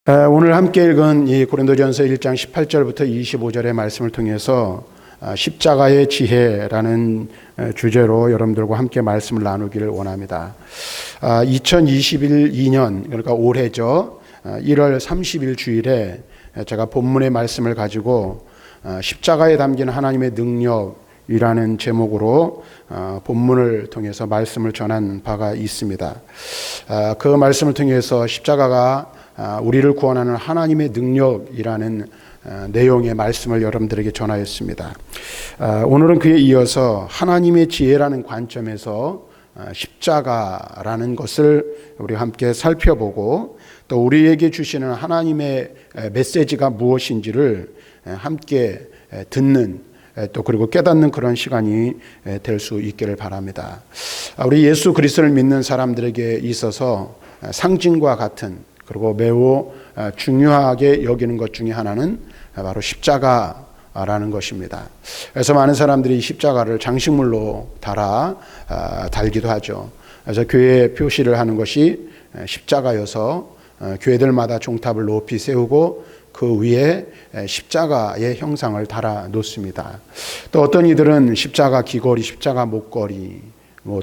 오늘 함께 읽은 이 고린도전서 1장 18절부터 25절의 말씀을 통해서 십자가의 지혜라는 주제로 여러분들과 함께 말씀을 나누기를 원합니다. 2021년 그러니까 올해죠. 1월 30일 주일에 제가 본문의 말씀을 가지고 십자가에 담긴 하나님의 능력이라는 제목으로 본문을 통해서 말씀을 전한 바가 있습니다. 그 말씀을 통해서 십자가가 우리를 구원하는 하나님의 능력이라는 내용의 말씀을 여러분들에게 전하였습니다. 오늘은 그에 이어서 하나님의 지혜라는 관점에서 십자가라는 것을 우리 함께 살펴보고 또 우리에게 주시는 하나님의 메시지가 무엇인지를 함께 듣는 또 그리고 깨닫는 그런 시간이 될 수 있기를 바랍니다. 우리 예수 그리스도를 믿는 사람들에게 있어서 상징과 같은 그리고 매우 중요하게 여기는 것 중에 하나는 바로 십자가라는 것입니다. 그래서 많은 사람들이 십자가를 장식물로 달기도 하죠. 그래서 교회에 표시를 하는 것이 십자가여서 교회들마다 종탑을 높이 세우고 그 위에 십자가의 형상을 달아 놓습니다. 또 어떤 이들은 십자가 귀걸이, 십자가 목걸이,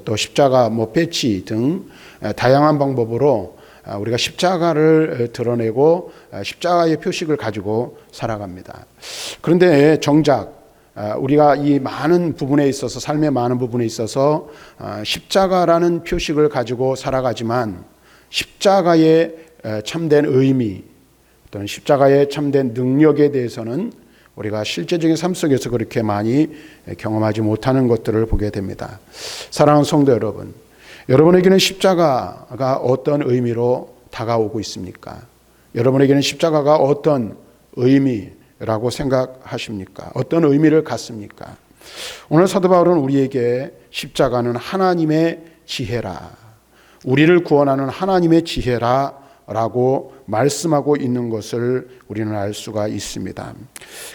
또 십자가 배지 등 다양한 방법으로 우리가 십자가를 드러내고 십자가의 표식을 가지고 살아갑니다. 그런데 정작 우리가 이 많은 부분에 있어서 삶의 많은 부분에 있어서 십자가라는 표식을 가지고 살아가지만 십자가의 참된 의미 또는 십자가의 참된 능력에 대해서는 우리가 실제적인 삶 속에서 그렇게 많이 경험하지 못하는 것들을 보게 됩니다. 사랑하는 성도 여러분, 여러분에게는 십자가가 어떤 의미로 다가오고 있습니까? 여러분에게는 십자가가 어떤 의미라고 생각하십니까? 어떤 의미를 갖습니까? 오늘 사도 바울은 우리에게 십자가는 하나님의 지혜라, 우리를 구원하는 하나님의 지혜라 라고 말씀하고 있는 것을 우리는 알 수가 있습니다.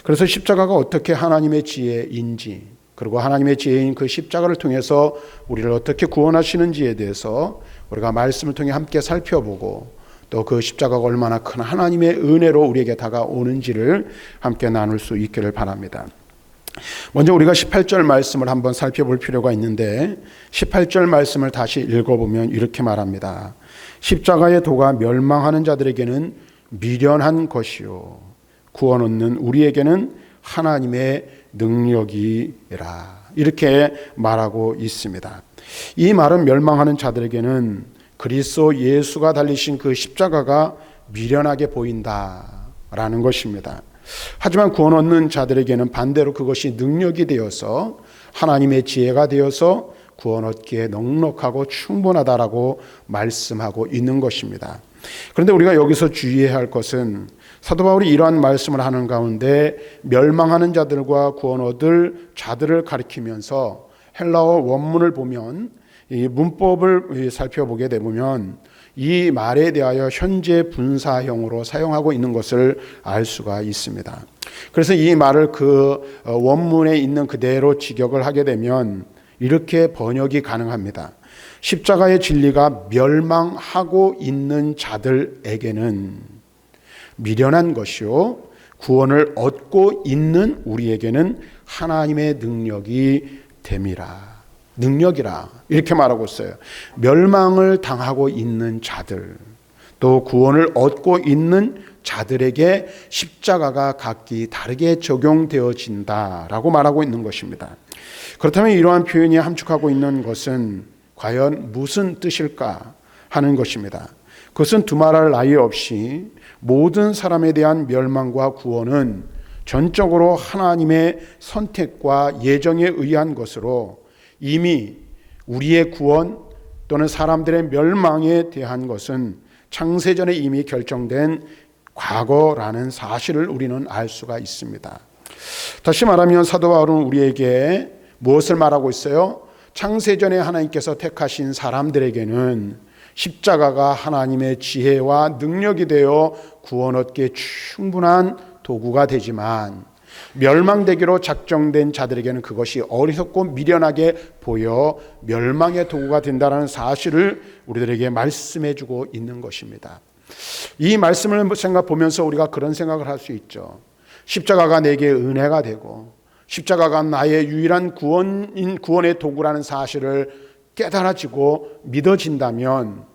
그래서 십자가가 어떻게 하나님의 지혜인지, 그리고 하나님의 지혜인 그 십자가를 통해서 우리를 어떻게 구원하시는지에 대해서 우리가 말씀을 통해 함께 살펴보고 또 그 십자가가 얼마나 큰 하나님의 은혜로 우리에게 다가오는지를 함께 나눌 수 있기를 바랍니다. 먼저 우리가 18절 말씀을 한번 살펴볼 필요가 있는데 18절 말씀을 다시 읽어보면 이렇게 말합니다. 십자가의 도가 멸망하는 자들에게는 미련한 것이요 구원 얻는 우리에게는 하나님의 능력이라, 이렇게 말하고 있습니다. 이 말은 멸망하는 자들에게는 그리스도 예수가 달리신 그 십자가가 미련하게 보인다라는 것입니다. 하지만 구원 얻는 자들에게는 반대로 그것이 능력이 되어서 하나님의 지혜가 되어서 구원 얻기에 넉넉하고 충분하다라고 말씀하고 있는 것입니다. 그런데 우리가 여기서 주의해야 할 것은 사도 바울이 이러한 말씀을 하는 가운데 멸망하는 자들과 구원 얻을 자들을 가리키면서 헬라어 원문을 보면 이 문법을 살펴보게 되면 이 말에 대하여 현재 분사형으로 사용하고 있는 것을 알 수가 있습니다. 그래서 이 말을 그 원문에 있는 그대로 직역을 하게 되면 이렇게 번역이 가능합니다. 십자가의 진리가 멸망하고 있는 자들에게는 미련한 것이요 구원을 얻고 있는 우리에게는 하나님의 능력이 됨이라. 능력이라 이렇게 말하고 있어요. 멸망을 당하고 있는 자들, 또 구원을 얻고 있는 자들에게 십자가가 각기 다르게 적용되어진다라고 말하고 있는 것입니다. 그렇다면 이러한 표현이 함축하고 있는 것은 과연 무슨 뜻일까 하는 것입니다. 그것은 두말할 나위 없이 모든 사람에 대한 멸망과 구원은 전적으로 하나님의 선택과 예정에 의한 것으로 이미 우리의 구원 또는 사람들의 멸망에 대한 것은 창세전에 이미 결정된 과거라는 사실을 우리는 알 수가 있습니다. 다시 말하면 사도 바울은 우리에게 무엇을 말하고 있어요? 창세전에 하나님께서 택하신 사람들에게는 십자가가 하나님의 지혜와 능력이 되어 구원 얻기에 충분한 도구가 되지만 멸망되기로 작정된 자들에게는 그것이 어리석고 미련하게 보여 멸망의 도구가 된다는 사실을 우리들에게 말씀해 주고 있는 것입니다. 이 말씀을 보면서 우리가 그런 생각을 할 수 있죠. 십자가가 내게 은혜가 되고 십자가가 나의 유일한 구원의 도구라는 사실을 깨달아지고 믿어진다면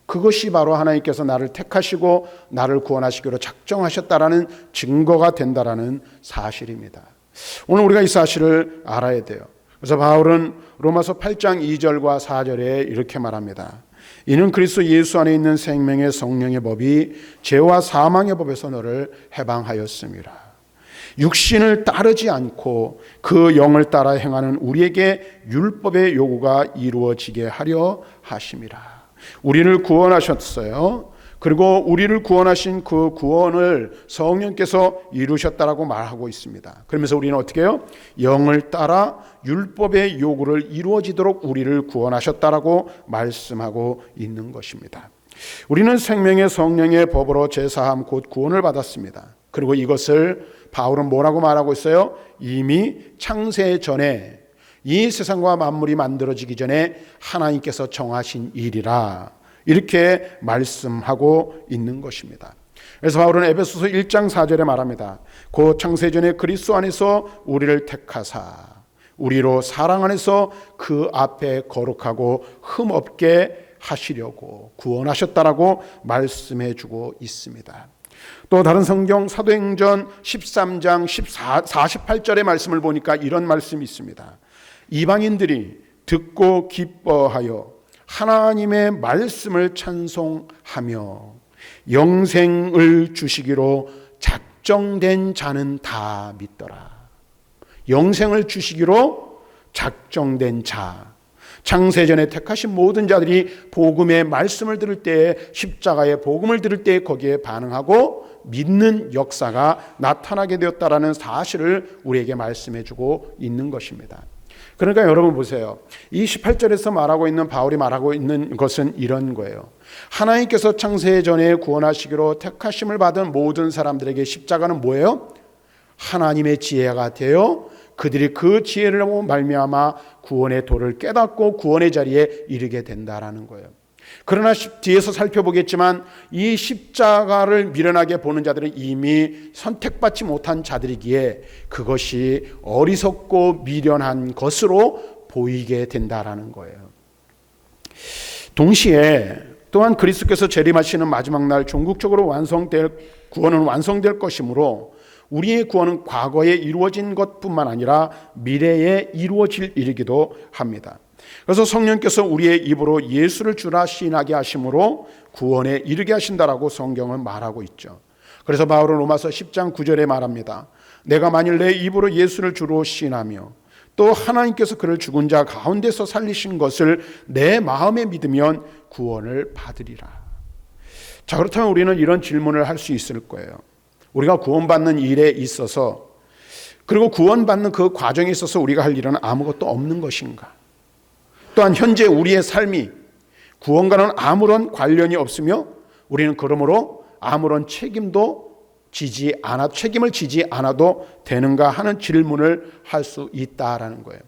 그것이 바로 하나님께서 나를 택하시고 나를 구원하시기로 작정하셨다라는 증거가 된다라는 사실입니다. 오늘 우리가 이 사실을 알아야 돼요. 그래서 바울은 로마서 8장 2절과 4절에 이렇게 말합니다. 이는 그리스도 예수 안에 있는 생명의 성령의 법이 죄와 사망의 법에서 너를 해방하였습니다. 육신을 따르지 않고 그 영을 따라 행하는 우리에게 율법의 요구가 이루어지게 하려 하심이라. 우리를 구원하셨어요. 그리고 우리를 구원하신 그 구원을 성령께서 이루셨다라고 말하고 있습니다. 그러면서 우리는 어떻게 해요? 영을 따라 율법의 요구를 이루어지도록 우리를 구원하셨다라고 말씀하고 있는 것입니다. 우리는 생명의 성령의 법으로 제사함 곧 구원을 받았습니다. 그리고 이것을 바울은 뭐라고 말하고 있어요? 이미 창세 전에 이 세상과 만물이 만들어지기 전에 하나님께서 정하신 일이라 이렇게 말씀하고 있는 것입니다. 그래서 바울은 에베소서 1장 4절에 말합니다. 곧 창세 전에 그리스도 안에서 우리를 택하사 우리로 사랑 안에서 그 앞에 거룩하고 흠없게 하시려고 구원하셨다라고 말씀해 주고 있습니다. 또 다른 성경 사도행전 13장 48절의 말씀을 보니까 이런 말씀이 있습니다. 이방인들이 듣고 기뻐하여 하나님의 말씀을 찬송하며 영생을 주시기로 작정된 자는 다 믿더라. 영생을 주시기로 작정된 자, 창세전에 택하신 모든 자들이 복음의 말씀을 들을 때, 십자가의 복음을 들을 때 거기에 반응하고 믿는 역사가 나타나게 되었다라는 사실을 우리에게 말씀해 주고 있는 것입니다. 그러니까 여러분 보세요. 이 18절에서 말하고 있는, 바울이 말하고 있는 것은 이런 거예요. 하나님께서 창세 전에 구원하시기로 택하심을 받은 모든 사람들에게 십자가는 뭐예요? 하나님의 지혜가 되어 그들이 그 지혜를 말미암아 구원의 도를 깨닫고 구원의 자리에 이르게 된다라는 거예요. 그러나 뒤에서 살펴보겠지만 이 십자가를 미련하게 보는 자들은 이미 선택받지 못한 자들이기에 그것이 어리석고 미련한 것으로 보이게 된다라는 거예요. 동시에 또한 그리스도께서 재림하시는 마지막 날 종국적으로 구원은 완성될 것이므로 우리의 구원은 과거에 이루어진 것뿐만 아니라 미래에 이루어질 일이기도 합니다. 그래서 성령께서 우리의 입으로 예수를 주라 시인하게 하심으로 구원에 이르게 하신다라고 성경은 말하고 있죠. 그래서 바울은 로마서 10장 9절에 말합니다. 내가 만일 내 입으로 예수를 주로 시인하며 또 하나님께서 그를 죽은 자 가운데서 살리신 것을 내 마음에 믿으면 구원을 받으리라. 자, 그렇다면 우리는 이런 질문을 할 수 있을 거예요. 우리가 구원받는 일에 있어서, 그리고 구원받는 그 과정에 있어서 우리가 할 일은 아무것도 없는 것인가? 또한 현재 우리의 삶이 구원과는 아무런 관련이 없으며 우리는 그러므로 아무런 책임을 지지 않아도 되는가 하는 질문을 할 수 있다라는 거예요.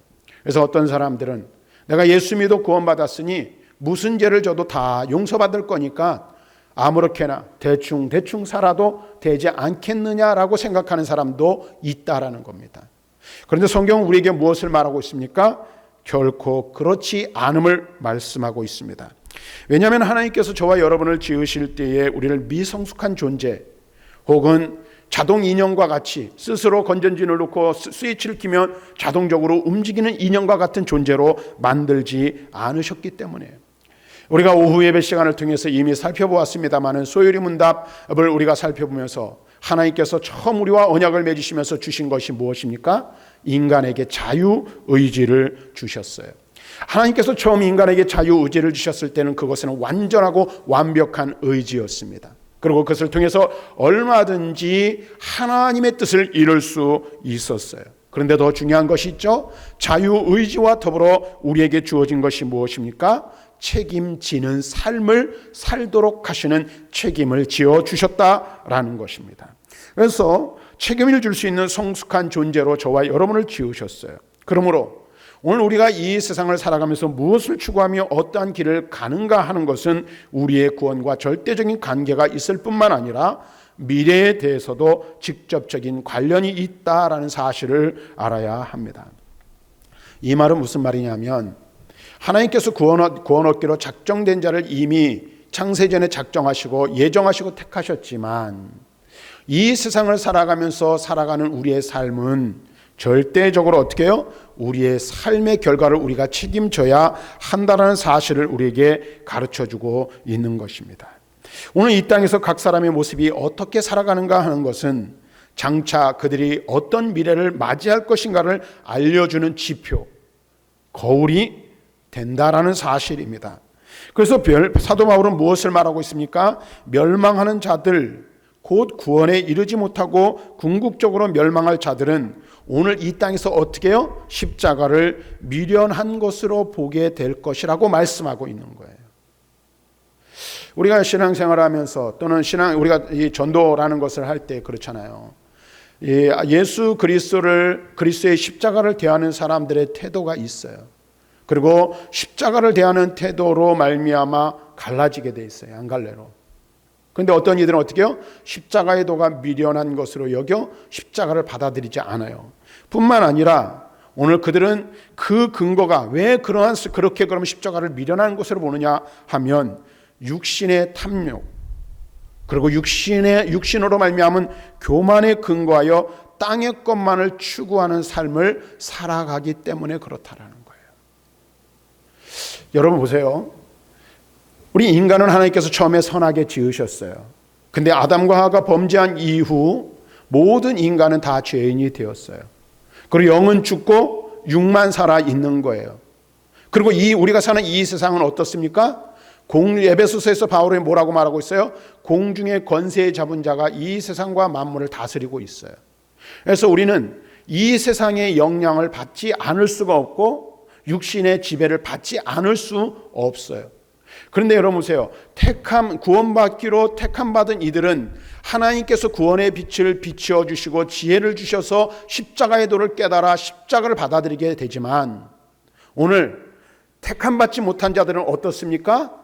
그래서 어떤 사람들은 내가 예수 믿어 구원받았으니 무슨 죄를 져도 다 용서받을 거니까 아무렇게나 대충 살아도 되지 않겠느냐라고 생각하는 사람도 있다라는 겁니다. 그런데 성경은 우리에게 무엇을 말하고 있습니까? 결코 그렇지 않음을 말씀하고 있습니다. 왜냐하면 하나님께서 저와 여러분을 지으실 때에 우리를 미성숙한 존재 혹은 자동 인형과 같이 스스로 건전지를 놓고 스위치를 키면 자동적으로 움직이는 인형과 같은 존재로 만들지 않으셨기 때문에 우리가 오후 예배 시간을 통해서 이미 살펴보았습니다마는 소요리 문답을 우리가 살펴보면서 하나님께서 처음 우리와 언약을 맺으시면서 주신 것이 무엇입니까? 인간에게 자유의지를 주셨어요. 하나님께서 처음 인간에게 자유의지를 주셨을 때는 그것은 완전하고 완벽한 의지였습니다. 그리고 그것을 통해서 얼마든지 하나님의 뜻을 이룰 수 있었어요. 그런데 더 중요한 것이 있죠. 자유의지와 더불어 우리에게 주어진 것이 무엇입니까? 책임지는 삶을 살도록 하시는 책임을 지어주셨다라는 것입니다. 그래서 책임을 줄 수 있는 성숙한 존재로 저와 여러분을 지으셨어요. 그러므로 오늘 우리가 이 세상을 살아가면서 무엇을 추구하며 어떠한 길을 가는가 하는 것은 우리의 구원과 절대적인 관계가 있을 뿐만 아니라 미래에 대해서도 직접적인 관련이 있다라는 사실을 알아야 합니다. 이 말은 무슨 말이냐면 하나님께서 구원 얻기로 작정된 자를 이미 창세전에 작정하시고 예정하시고 택하셨지만 이 세상을 살아가면서 살아가는 우리의 삶은 절대적으로 어떻게 해요? 우리의 삶의 결과를 우리가 책임져야 한다는 사실을 우리에게 가르쳐주고 있는 것입니다. 오늘 이 땅에서 각 사람의 모습이 어떻게 살아가는가 하는 것은 장차 그들이 어떤 미래를 맞이할 것인가를 알려주는 지표, 거울이 된다라는 사실입니다. 그래서 사도 바울은 무엇을 말하고 있습니까? 멸망하는 자들, 곧 구원에 이르지 못하고 궁극적으로 멸망할 자들은 오늘 이 땅에서 어떻게 해요? 십자가를 미련한 것으로 보게 될 것이라고 말씀하고 있는 거예요. 우리가 신앙생활을 하면서 또는 우리가 이 전도라는 것을 할 때 그렇잖아요. 예수 그리스도의 십자가를 대하는 사람들의 태도가 있어요. 그리고 십자가를 대하는 태도로 말미암아 갈라지게 돼 있어요. 안 갈래로. 그런데 어떤 이들은 어떻게 해요? 십자가의 도가 미련한 것으로 여겨 십자가를 받아들이지 않아요. 뿐만 아니라 오늘 그들은 그 근거가 왜 그렇게 그러면 십자가를 미련한 것으로 보느냐 하면 육신의 탐욕, 그리고 육신으로 말미암은 교만에 근거하여 땅의 것만을 추구하는 삶을 살아가기 때문에 그렇다라는 거예요. 여러분 보세요. 우리 인간은 하나님께서 처음에 선하게 지으셨어요. 근데 아담과 하와가 범죄한 이후 모든 인간은 다 죄인이 되었어요. 그리고 영은 죽고 육만 살아 있는 거예요. 그리고 우리가 사는 이 세상은 어떻습니까? 에베소서에서 바울이 뭐라고 말하고 있어요? 공중의 권세 잡은 자가 이 세상과 만물을 다스리고 있어요. 그래서 우리는 이 세상의 영향을 받지 않을 수가 없고 육신의 지배를 받지 않을 수 없어요. 그런데 여러분 보세요. 구원받기로 택함받은 이들은 하나님께서 구원의 빛을 비추어 주시고 지혜를 주셔서 십자가의 도를 깨달아 십자가를 받아들이게 되지만 오늘 택함받지 못한 자들은 어떻습니까?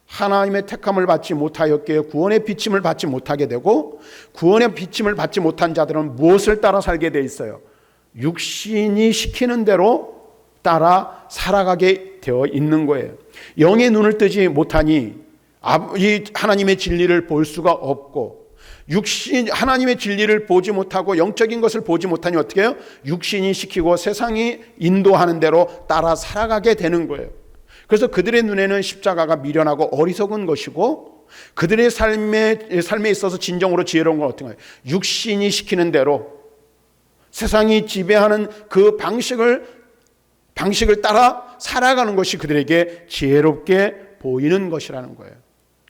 하나님의 택함을 받지 못하였기에 구원의 비침을 받지 못하게 되고, 구원의 비침을 받지 못한 자들은 무엇을 따라 살게 돼 있어요? 육신이 시키는 대로 따라 살아가게 되어 있는 거예요. 영의 눈을 뜨지 못하니 이 하나님의 진리를 볼 수가 없고, 하나님의 진리를 보지 못하고 영적인 것을 보지 못하니 어떻게 해요? 육신이 시키고 세상이 인도하는 대로 따라 살아가게 되는 거예요. 그래서 그들의 눈에는 십자가가 미련하고 어리석은 것이고, 그들의 삶에 있어서 진정으로 지혜로운 건 어떤 거예요? 육신이 시키는 대로 세상이 지배하는 그 방식을 따라 살아가는 것이 그들에게 지혜롭게 보이는 것이라는 거예요.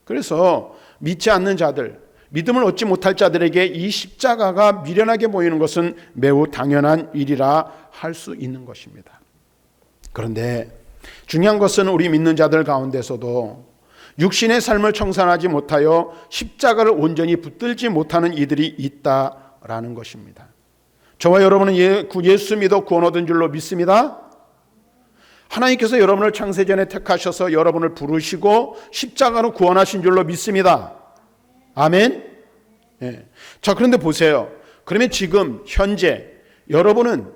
그래서 믿지 않는 자들, 믿음을 얻지 못할 자들에게 이 십자가가 미련하게 보이는 것은 매우 당연한 일이라 할 수 있는 것입니다. 그런데 중요한 것은 우리 믿는 자들 가운데서도 육신의 삶을 청산하지 못하여 십자가를 온전히 붙들지 못하는 이들이 있다라는 것입니다. 저와 여러분은 예수 믿어 구원 얻은 줄로 믿습니다. 하나님께서 여러분을 창세전에 택하셔서 여러분을 부르시고 십자가로 구원하신 줄로 믿습니다. 아멘. 네. 자, 그런데 보세요. 그러면 지금 현재 여러분은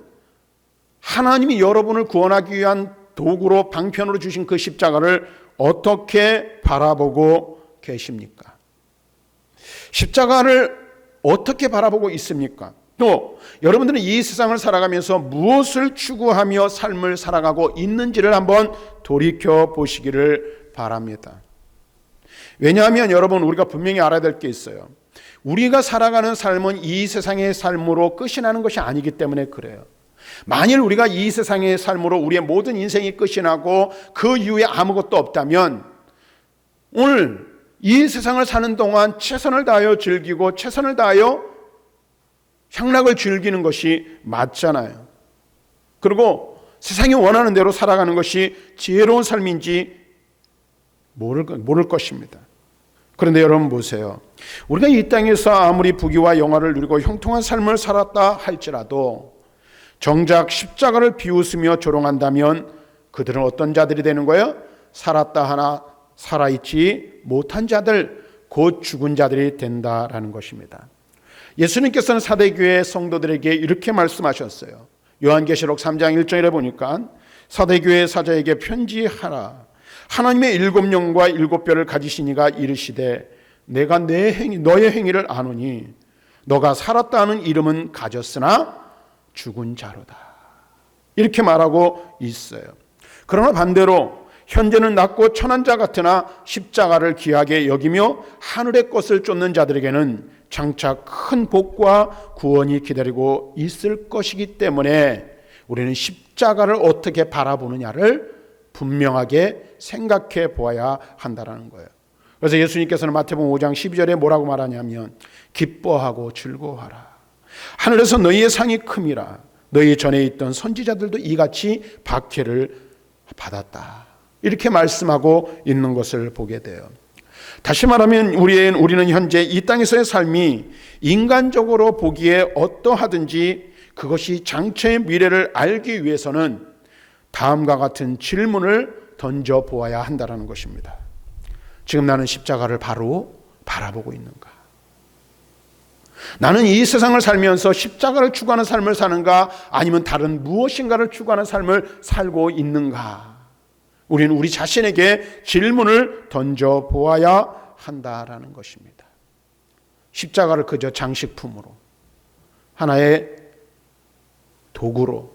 하나님이 여러분을 구원하기 위한 도구로 방편으로 주신 그 십자가를 어떻게 바라보고 계십니까? 십자가를 어떻게 바라보고 있습니까? 또 여러분들은 이 세상을 살아가면서 무엇을 추구하며 삶을 살아가고 있는지를 한번 돌이켜 보시기를 바랍니다. 왜냐하면 여러분, 우리가 분명히 알아야 될 게 있어요. 우리가 살아가는 삶은 이 세상의 삶으로 끝이 나는 것이 아니기 때문에 그래요. 만일 우리가 이 세상의 삶으로 우리의 모든 인생이 끝이 나고 그 이후에 아무것도 없다면 오늘 이 세상을 사는 동안 최선을 다하여 즐기고 최선을 다하여 향락을 즐기는 것이 맞잖아요. 그리고 세상이 원하는 대로 살아가는 것이 지혜로운 삶인지 모를 것입니다. 그런데 여러분 보세요. 우리가 이 땅에서 아무리 부귀와 영화를 누리고 형통한 삶을 살았다 할지라도 정작 십자가를 비웃으며 조롱한다면 그들은 어떤 자들이 되는 거예요? 살았다 하나 살아있지 못한 자들, 곧 죽은 자들이 된다라는 것입니다. 예수님께서는 사대교회 성도들에게 이렇게 말씀하셨어요. 요한계시록 3장 1절에 보니까 사대교회 사자에게 편지하라. 하나님의 일곱 영과 일곱 뼈를 가지신 이가 이르시되 내가 너의 행위를 아노니 너가 살았다 하는 이름은 가졌으나 죽은 자로다. 이렇게 말하고 있어요. 그러나 반대로 현재는 낮고 천한 자 같으나 십자가를 귀하게 여기며 하늘의 것을 쫓는 자들에게는 장차 큰 복과 구원이 기다리고 있을 것이기 때문에 우리는 십자가를 어떻게 바라보느냐를 분명하게 생각해 보아야 한다는 거예요. 그래서 예수님께서는 마태복음 5장 12절에 뭐라고 말하냐면 기뻐하고 즐거워하라. 하늘에서 너희의 상이 큼이라. 너희 전에 있던 선지자들도 이같이 박해를 받았다. 이렇게 말씀하고 있는 것을 보게 돼요. 다시 말하면 우리는 현재 이 땅에서의 삶이 인간적으로 보기에 어떠하든지 그것이 장차의 미래를 알기 위해서는 다음과 같은 질문을 던져보아야 한다는 것입니다. 지금 나는 십자가를 바로 바라보고 있는가? 나는 이 세상을 살면서 십자가를 추구하는 삶을 사는가? 아니면 다른 무엇인가를 추구하는 삶을 살고 있는가? 우리는 우리 자신에게 질문을 던져보아야 한다라는 것입니다. 십자가를 그저 장식품으로, 하나의 도구로,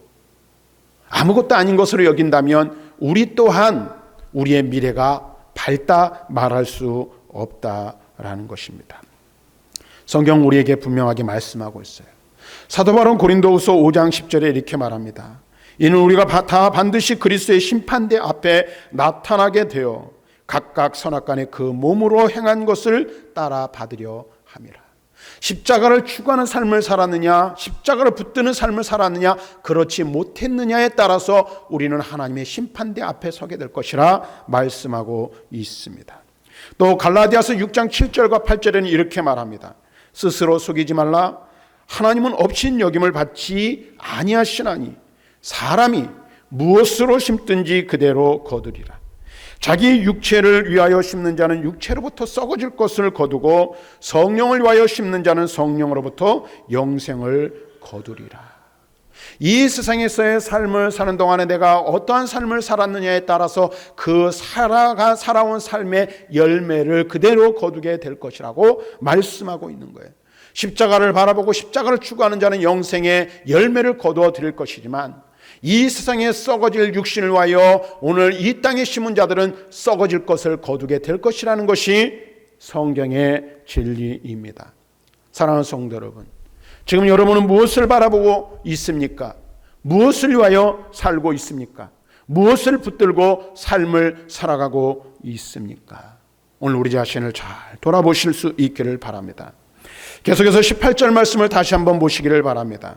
아무것도 아닌 것으로 여긴다면 우리 또한 우리의 미래가 밝다 말할 수 없다라는 것입니다. 성경 우리에게 분명하게 말씀하고 있어요. 사도 바울은 고린도후서 5장 10절에 이렇게 말합니다. 이는 우리가 다 반드시 그리스도의 심판대 앞에 나타나게 되어 각각 선악간에 그 몸으로 행한 것을 따라 받으려 함이라. 십자가를 추구하는 삶을 살았느냐, 십자가를 붙드는 삶을 살았느냐, 그렇지 못했느냐에 따라서 우리는 하나님의 심판대 앞에 서게 될 것이라 말씀하고 있습니다. 또 갈라디아서 6장 7절과 8절에는 이렇게 말합니다. 스스로 속이지 말라. 하나님은 업신여김을 받지 아니하시나니 사람이 무엇으로 심든지 그대로 거두리라. 자기 육체를 위하여 심는 자는 육체로부터 썩어질 것을 거두고 성령을 위하여 심는 자는 성령으로부터 영생을 거두리라. 이 세상에서의 삶을 사는 동안에 내가 어떠한 삶을 살았느냐에 따라서 그 살아온 삶의 열매를 그대로 거두게 될 것이라고 말씀하고 있는 거예요. 십자가를 바라보고 십자가를 추구하는 자는 영생의 열매를 거두어 드릴 것이지만 이 세상에 썩어질 육신을 위하여 오늘 이 땅에 심은 자들은 썩어질 것을 거두게 될 것이라는 것이 성경의 진리입니다. 사랑하는 성도 여러분, 지금 여러분은 무엇을 바라보고 있습니까? 무엇을 위하여 살고 있습니까? 무엇을 붙들고 삶을 살아가고 있습니까? 오늘 우리 자신을 잘 돌아보실 수 있기를 바랍니다. 계속해서 18절 말씀을 다시 한번 보시기를 바랍니다.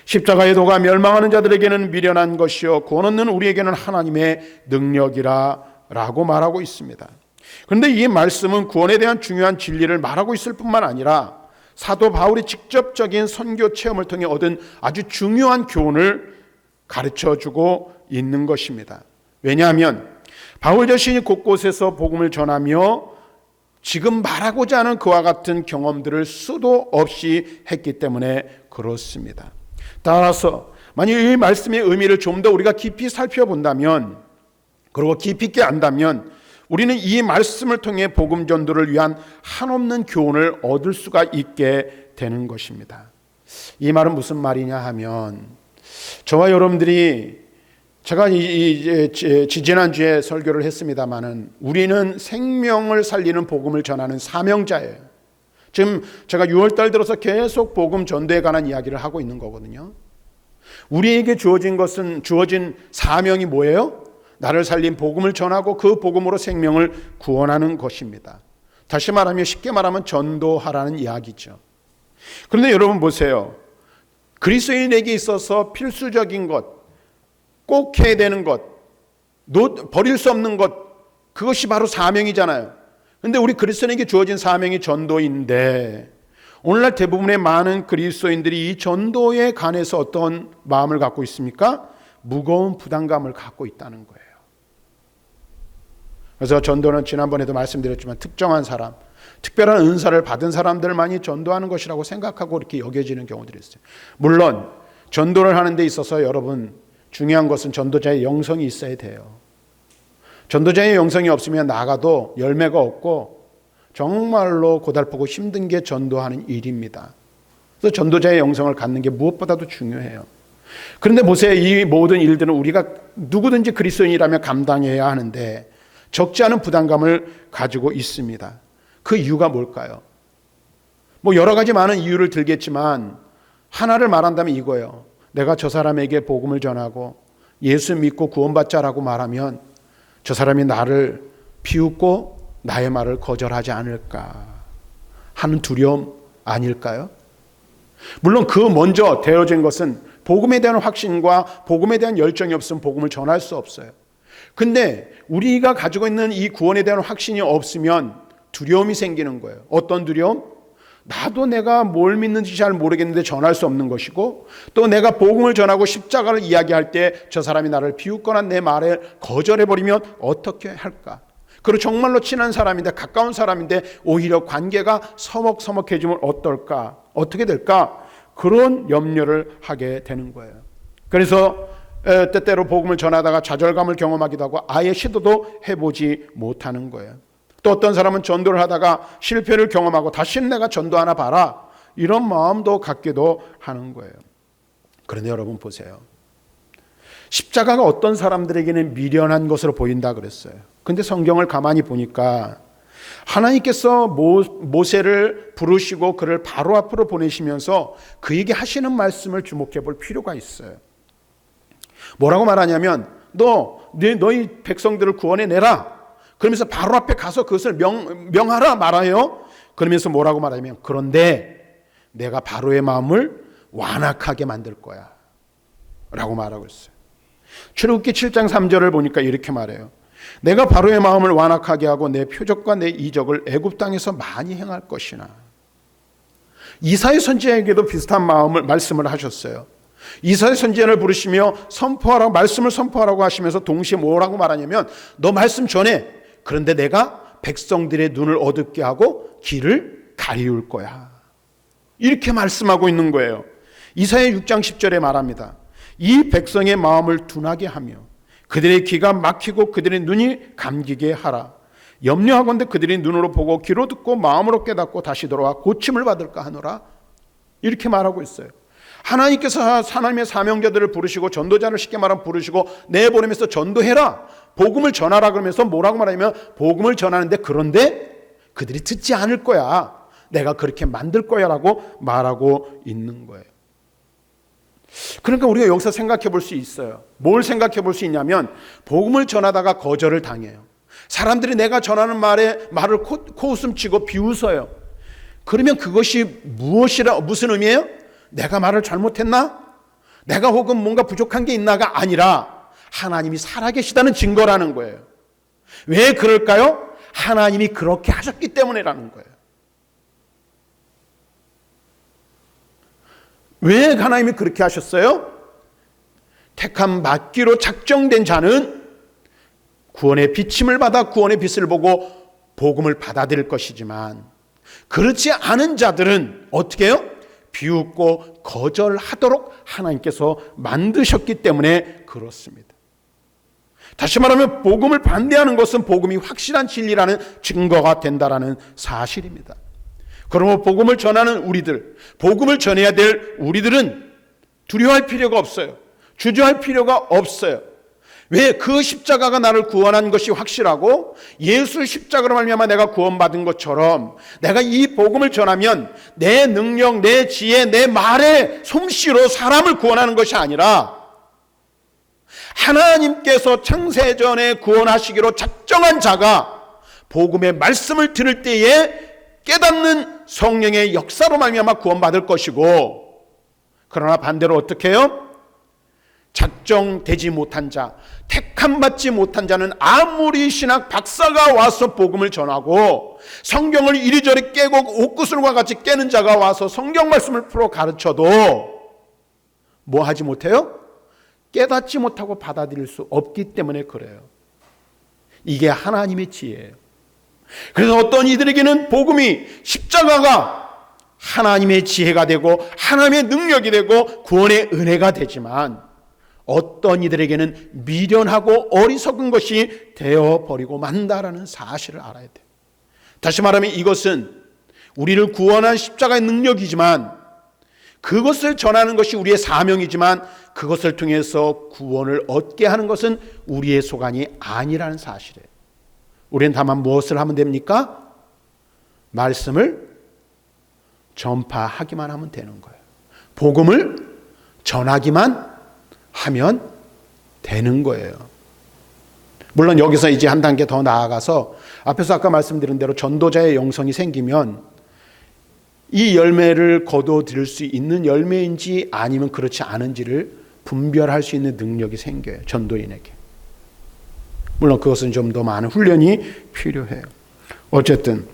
십자가의 도가 멸망하는 자들에게는 미련한 것이요 구원 얻는 우리에게는 하나님의 능력이라 라고 말하고 있습니다. 그런데 이 말씀은 구원에 대한 중요한 진리를 말하고 있을 뿐만 아니라 사도 바울이 직접적인 선교 체험을 통해 얻은 아주 중요한 교훈을 가르쳐주고 있는 것입니다. 왜냐하면 바울 자신이 곳곳에서 복음을 전하며 지금 말하고자 하는 그와 같은 경험들을 수도 없이 했기 때문에 그렇습니다. 따라서 만약 이 말씀의 의미를 좀 더 우리가 깊이 살펴본다면, 그리고 깊이 있게 안다면 우리는 이 말씀을 통해 복음 전도를 위한 한없는 교훈을 얻을 수가 있게 되는 것입니다. 이 말은 무슨 말이냐 하면, 저와 여러분들이 제가 지지난주에 설교를 했습니다마는 우리는 생명을 살리는 복음을 전하는 사명자예요. 지금 제가 6월달 들어서 계속 복음 전도에 관한 이야기를 하고 있는 거거든요. 우리에게 주어진 사명이 뭐예요? 나를 살린 복음을 전하고 그 복음으로 생명을 구원하는 것입니다. 다시 말하면, 쉽게 말하면 전도하라는 이야기죠. 그런데 여러분 보세요. 그리스도인에게 있어서 필수적인 것, 꼭 해야 되는 것, 버릴 수 없는 것, 그것이 바로 사명이잖아요. 그런데 우리 그리스도인에게 주어진 사명이 전도인데 오늘날 대부분의 많은 그리스도인들이 이 전도에 관해서 어떤 마음을 갖고 있습니까? 무거운 부담감을 갖고 있다는 거예요. 그래서 전도는 지난번에도 말씀드렸지만 특정한 사람, 특별한 은사를 받은 사람들만이 전도하는 것이라고 생각하고 이렇게 여겨지는 경우들이 있어요. 물론 전도를 하는 데 있어서 여러분 중요한 것은 전도자의 영성이 있어야 돼요. 전도자의 영성이 없으면 나가도 열매가 없고 정말로 고달프고 힘든 게 전도하는 일입니다. 그래서 전도자의 영성을 갖는 게 무엇보다도 중요해요. 그런데 보세요. 이 모든 일들은 우리가 누구든지 그리스도인이라면 감당해야 하는데 적지 않은 부담감을 가지고 있습니다. 그 이유가 뭘까요? 뭐 여러 가지 많은 이유를 들겠지만 하나를 말한다면 이거예요. 내가 저 사람에게 복음을 전하고 예수 믿고 구원받자라고 말하면 저 사람이 나를 비웃고 나의 말을 거절하지 않을까 하는 두려움 아닐까요? 물론 그 먼저 되어진 것은 복음에 대한 확신과 복음에 대한 열정이 없으면 복음을 전할 수 없어요. 근데 우리가 가지고 있는 이 구원에 대한 확신이 없으면 두려움이 생기는 거예요. 어떤 두려움? 나도 내가 뭘 믿는지 잘 모르겠는데 전할 수 없는 것이고, 또 내가 복음을 전하고 십자가를 이야기할 때 저 사람이 나를 비웃거나 내 말에 거절해버리면 어떻게 할까? 그리고 정말로 친한 사람인데 가까운 사람인데 오히려 관계가 서먹서먹해지면 어떨까? 어떻게 될까? 그런 염려를 하게 되는 거예요. 그래서 때때로 복음을 전하다가 좌절감을 경험하기도 하고 아예 시도도 해보지 못하는 거예요. 또 어떤 사람은 전도를 하다가 실패를 경험하고 다시는 내가 전도하나 봐라 이런 마음도 갖기도 하는 거예요. 그런데 여러분 보세요. 십자가가 어떤 사람들에게는 미련한 것으로 보인다 그랬어요. 근데 성경을 가만히 보니까 하나님께서 모세를 부르시고 그를 바로 앞으로 보내시면서 그에게 하시는 말씀을 주목해 볼 필요가 있어요. 뭐라고 말하냐면 너희 백성들을 구원해내라. 그러면서 바로 앞에 가서 그것을 명하라 말아요. 그러면서 뭐라고 말하냐면 그런데 내가 바로의 마음을 완악하게 만들 거야 라고 말하고 있어요. 출애굽기 7장 3절을 보니까 이렇게 말해요. 내가 바로의 마음을 완악하게 하고 내 표적과 내 이적을 애굽 땅에서 많이 행할 것이나. 이사야 선지자에게도 비슷한 말씀을 하셨어요. 이사야 선지자를 부르시며 선포하라고 말씀을 선포하라고 하시면서 동시에 뭐라고 말하냐면 너 말씀 전해. 그런데 내가 백성들의 눈을 어둡게 하고 길을 가리울 거야. 이렇게 말씀하고 있는 거예요. 이사야 6장 10절에 말합니다. 이 백성의 마음을 둔하게 하며 그들의 귀가 막히고 그들의 눈이 감기게 하라. 염려하건대 그들이 눈으로 보고 귀로 듣고 마음으로 깨닫고 다시 돌아와 고침을 받을까 하노라. 이렇게 말하고 있어요. 하나님께서 하나님의 사명자들을 부르시고 전도자를 쉽게 말하면 부르시고 내보내면서 전도해라. 복음을 전하라 그러면서 뭐라고 말하냐면 복음을 전하는데 그런데 그들이 듣지 않을 거야. 내가 그렇게 만들 거야 라고 말하고 있는 거예요. 그러니까 우리가 여기서 생각해 볼 수 있어요. 뭘 생각해 볼 수 있냐면 복음을 전하다가 거절을 당해요. 사람들이 내가 전하는 말을 코웃음 치고 비웃어요. 그러면 그것이 무슨 의미예요? 내가 말을 잘못했나? 내가 혹은 뭔가 부족한 게 있나가 아니라 하나님이 살아계시다는 증거라는 거예요. 왜 그럴까요? 하나님이 그렇게 하셨기 때문이라는 거예요. 왜 하나님이 그렇게 하셨어요? 택함 받기로 작정된 자는 구원의 비침을 받아 구원의 빛을 보고 복음을 받아들일 것이지만 그렇지 않은 자들은 어떻게 해요? 비웃고 거절하도록 하나님께서 만드셨기 때문에 그렇습니다. 다시 말하면 복음을 반대하는 것은 복음이 확실한 진리라는 증거가 된다라는 사실입니다. 그러므로 복음을 전하는 우리들, 복음을 전해야 될 우리들은 두려워할 필요가 없어요. 주저할 필요가 없어요. 왜? 그 십자가가 나를 구원한 것이 확실하고 예수 십자가로 말미암아 내가 구원받은 것처럼 내가 이 복음을 전하면 내 능력, 내 지혜, 내 말의 솜씨로 사람을 구원하는 것이 아니라 하나님께서 창세전에 구원하시기로 작정한 자가 복음의 말씀을 들을 때에 깨닫는 성령의 역사로 말미암아 구원받을 것이고, 그러나 반대로 어떻게 해요? 작정되지 못한 자, 택함받지 못한 자는 아무리 신학 박사가 와서 복음을 전하고 성경을 이리저리 깨고 옥구슬과 같이 깨는 자가 와서 성경 말씀을 풀어 가르쳐도 뭐 하지 못해요? 깨닫지 못하고 받아들일 수 없기 때문에 그래요. 이게 하나님의 지혜예요. 그래서 어떤 이들에게는 복음이, 십자가가 하나님의 지혜가 되고 하나님의 능력이 되고 구원의 은혜가 되지만 어떤 이들에게는 미련하고 어리석은 것이 되어버리고 만다라는 사실을 알아야 돼요. 다시 말하면 이것은 우리를 구원한 십자가의 능력이지만, 그것을 전하는 것이 우리의 사명이지만, 그것을 통해서 구원을 얻게 하는 것은 우리의 소관이 아니라는 사실이에요. 우리는 다만 무엇을 하면 됩니까? 말씀을 전파하기만 하면 되는 거예요. 복음을 전하기만 하면 되는 거예요. 물론 여기서 이제 한 단계 더 나아가서 앞에서 아까 말씀드린 대로 전도자의 영성이 생기면 이 열매를 거둬들일 수 있는 열매인지 아니면 그렇지 않은지를 분별할 수 있는 능력이 생겨요. 전도인에게. 물론 그것은 좀 더 많은 훈련이 필요해요. 어쨌든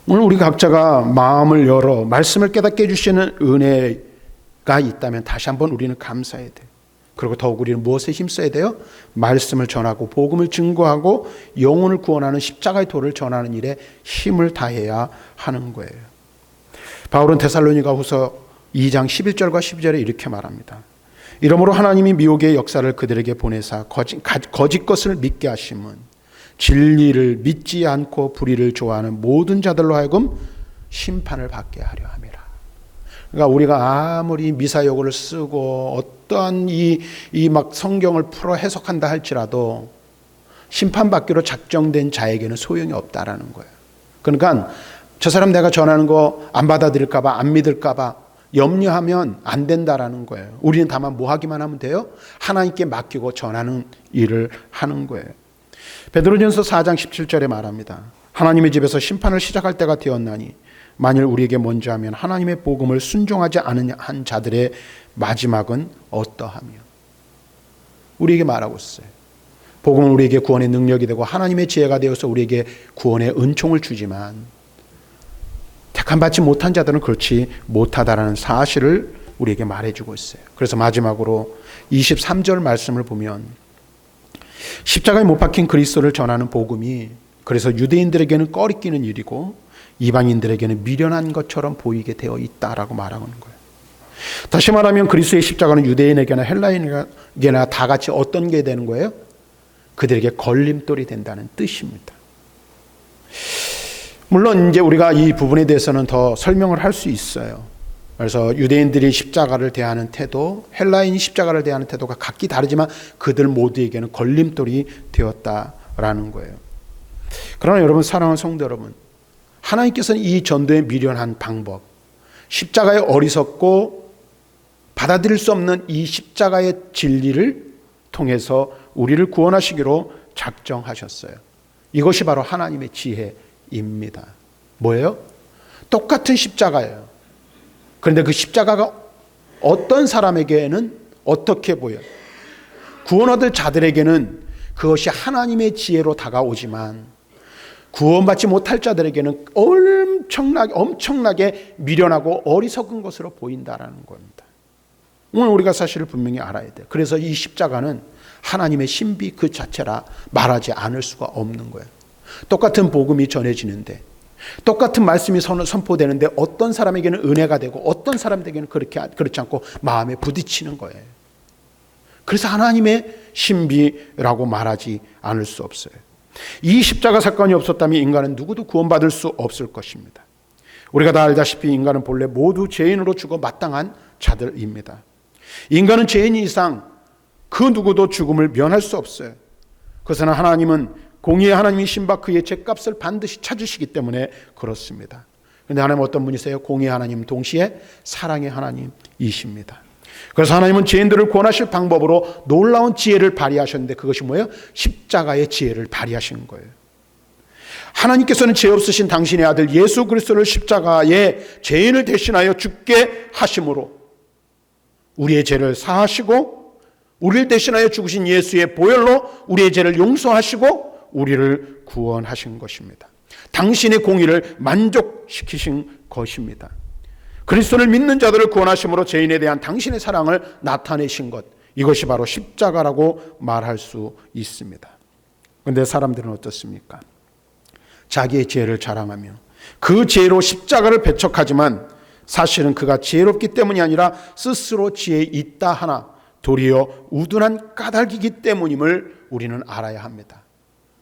오늘 우리 각자가 마음을 열어 말씀을 깨닫게 해주시는 은혜가 있다면 다시 한번 우리는 감사해야 돼요. 그리고 더욱 우리는 무엇에 힘써야 돼요? 말씀을 전하고 복음을 증거하고 영혼을 구원하는 십자가의 도를 전하는 일에 힘을 다해야 하는 거예요. 바울은 데살로니가후서 2장 11절과 12절에 이렇게 말합니다. 이러므로 하나님이 미혹의 역사를 그들에게 보내사 거짓 것을 믿게 하심은 진리를 믿지 않고 불의를 좋아하는 모든 자들로 하여금 심판을 받게 하려 함이라. 그러니까 우리가 아무리 미사여구를 쓰고 어떠한 이 막 성경을 풀어 해석한다 할지라도 심판받기로 작정된 자에게는 소용이 없다라는 거예요. 그러니까 저 사람 내가 전하는 거 안 받아들일까 봐, 안 믿을까 봐 염려하면 안 된다라는 거예요. 우리는 다만 뭐 하기만 하면 돼요? 하나님께 맡기고 전하는 일을 하는 거예요. 베드로전서 4장 17절에 말합니다. 하나님의 집에서 심판을 시작할 때가 되었나니 만일 우리에게 먼저 하면 하나님의 복음을 순종하지 않은 한 자들의 마지막은 어떠하며. 우리에게 말하고 있어요. 복음은 우리에게 구원의 능력이 되고 하나님의 지혜가 되어서 우리에게 구원의 은총을 주지만 택함받지 못한 자들은 그렇지 못하다라는 사실을 우리에게 말해주고 있어요. 그래서 마지막으로 23절 말씀을 보면 십자가에 못 박힌 그리스도를 전하는 복음이 그래서 유대인들에게는 꺼리끼는 일이고 이방인들에게는 미련한 것처럼 보이게 되어 있다라고 말하는 거예요. 다시 말하면 그리스도의 십자가는 유대인에게나 헬라인에게나 다 같이 어떤 게 되는 거예요? 그들에게 걸림돌이 된다는 뜻입니다. 물론 이제 우리가 이 부분에 대해서는 더 설명을 할 수 있어요. 그래서 유대인들이 십자가를 대하는 태도, 헬라인이 십자가를 대하는 태도가 각기 다르지만 그들 모두에게는 걸림돌이 되었다라는 거예요. 그러나 여러분, 사랑하는 성도 여러분, 하나님께서는 이 전도에 미련한 방법, 십자가에 어리석고 받아들일 수 없는 이 십자가의 진리를 통해서 우리를 구원하시기로 작정하셨어요. 이것이 바로 하나님의 지혜입니다. 뭐예요? 똑같은 십자가예요. 그런데 그 십자가가 어떤 사람에게는 어떻게 보여요? 구원 얻을 자들에게는 그것이 하나님의 지혜로 다가오지만 구원받지 못할 자들에게는 엄청나게 미련하고 어리석은 것으로 보인다라는 겁니다. 오늘 우리가 사실을 분명히 알아야 돼요. 그래서 이 십자가는 하나님의 신비 그 자체라 말하지 않을 수가 없는 거예요. 똑같은 복음이 전해지는데, 똑같은 말씀이 선포되는데 어떤 사람에게는 은혜가 되고 어떤 사람에게는 그렇지 않고 마음에 부딪히는 거예요. 그래서 하나님의 신비라고 말하지 않을 수 없어요. 이 십자가 사건이 없었다면 인간은 누구도 구원받을 수 없을 것입니다. 우리가 다 알다시피 인간은 본래 모두 죄인으로 죽어 마땅한 자들입니다. 인간은 죄인 이상 그 누구도 죽음을 면할 수 없어요. 그것은 하나님은 공의의 하나님이신 바 그의 죄값을 반드시 찾으시기 때문에 그렇습니다. 그런데 하나님은 어떤 분이세요? 공의의 하나님 동시에 사랑의 하나님이십니다. 그래서 하나님은 죄인들을 구원하실 방법으로 놀라운 지혜를 발휘하셨는데 그것이 뭐예요? 십자가의 지혜를 발휘하시는 거예요. 하나님께서는 죄 없으신 당신의 아들 예수 그리스도를 십자가에 죄인을 대신하여 죽게 하심으로 우리의 죄를 사하시고 우리를 대신하여 죽으신 예수의 보혈로 우리의 죄를 용서하시고 우리를 구원하신 것입니다. 당신의 공의를 만족시키신 것입니다. 그리스도를 믿는 자들을 구원하심으로 죄인에 대한 당신의 사랑을 나타내신 것, 이것이 바로 십자가라고 말할 수 있습니다. 그런데 사람들은 어떻습니까? 자기의 죄를 자랑하며 그 죄로 십자가를 배척하지만 사실은 그가 지혜롭기 때문이 아니라 스스로 지혜 있다 하나 도리어 우둔한 까닭이기 때문임을 우리는 알아야 합니다.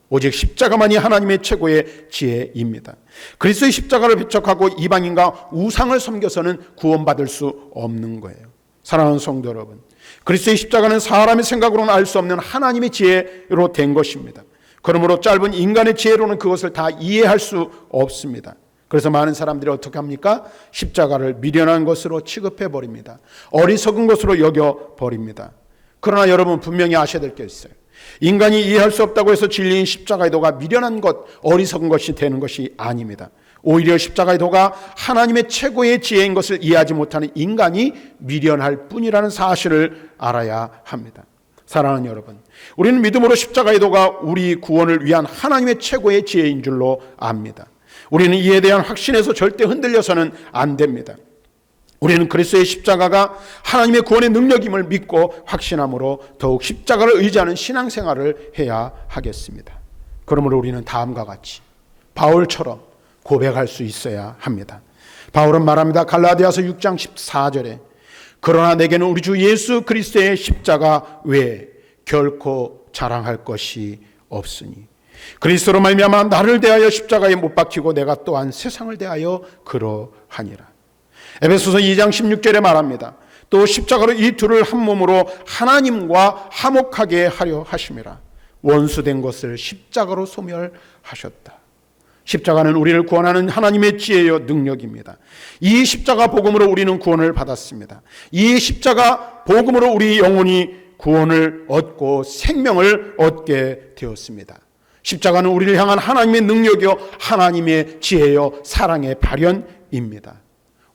오직 십자가만이 하나님의 최고의 지혜입니다. 그리스도의 십자가를 배척하고 이방인과 우상을 섬겨서는 구원받을 수 없는 거예요. 사랑하는 성도 여러분, 그리스도의 십자가는 사람의 생각으로는 알 수 없는 하나님의 지혜로 된 것입니다. 그러므로 짧은 인간의 지혜로는 그것을 다 이해할 수 없습니다. 그래서 많은 사람들이 어떻게 합니까? 십자가를 미련한 것으로 취급해버립니다. 어리석은 것으로 여겨버립니다. 그러나 여러분 분명히 아셔야 될 게 있어요. 인간이 이해할 수 없다고 해서 진리인 십자가의 도가 미련한 것, 어리석은 것이 되는 것이 아닙니다. 오히려 십자가의 도가 하나님의 최고의 지혜인 것을 이해하지 못하는 인간이 미련할 뿐이라는 사실을 알아야 합니다. 사랑하는 여러분, 우리는 믿음으로 십자가의 도가 우리 구원을 위한 하나님의 최고의 지혜인 줄로 압니다. 우리는 이에 대한 확신에서 절대 흔들려서는 안 됩니다. 우리는 그리스도의 십자가가 하나님의 구원의 능력임을 믿고 확신함으로 더욱 십자가를 의지하는 신앙생활을 해야 하겠습니다. 그러므로 우리는 다음과 같이 바울처럼 고백할 수 있어야 합니다. 바울은 말합니다. 갈라디아서 6장 14절에 그러나 내게는 우리 주 예수 그리스도의 십자가 외에 결코 자랑할 것이 없으니 그리스도로 말미암아 나를 대하여 십자가에 못 박히고 내가 또한 세상을 대하여 그러하니라. 에베소서 2장 16절에 말합니다. 또 십자가로 이 둘을 한 몸으로 하나님과 화목하게 하려 하심이라. 원수된 것을 십자가로 소멸하셨다. 십자가는 우리를 구원하는 하나님의 지혜요 능력입니다. 이 십자가 복음으로 우리는 구원을 받았습니다. 이 십자가 복음으로 우리 영혼이 구원을 얻고 생명을 얻게 되었습니다. 십자가는 우리를 향한 하나님의 능력이요 하나님의 지혜요 사랑의 발현입니다.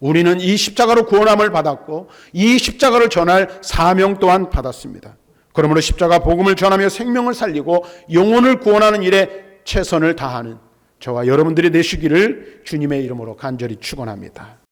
우리는 이 십자가로 구원함을 받았고 이 십자가를 전할 사명 또한 받았습니다. 그러므로 십자가 복음을 전하며 생명을 살리고 영혼을 구원하는 일에 최선을 다하는 저와 여러분들이 되시기를 주님의 이름으로 간절히 축원합니다.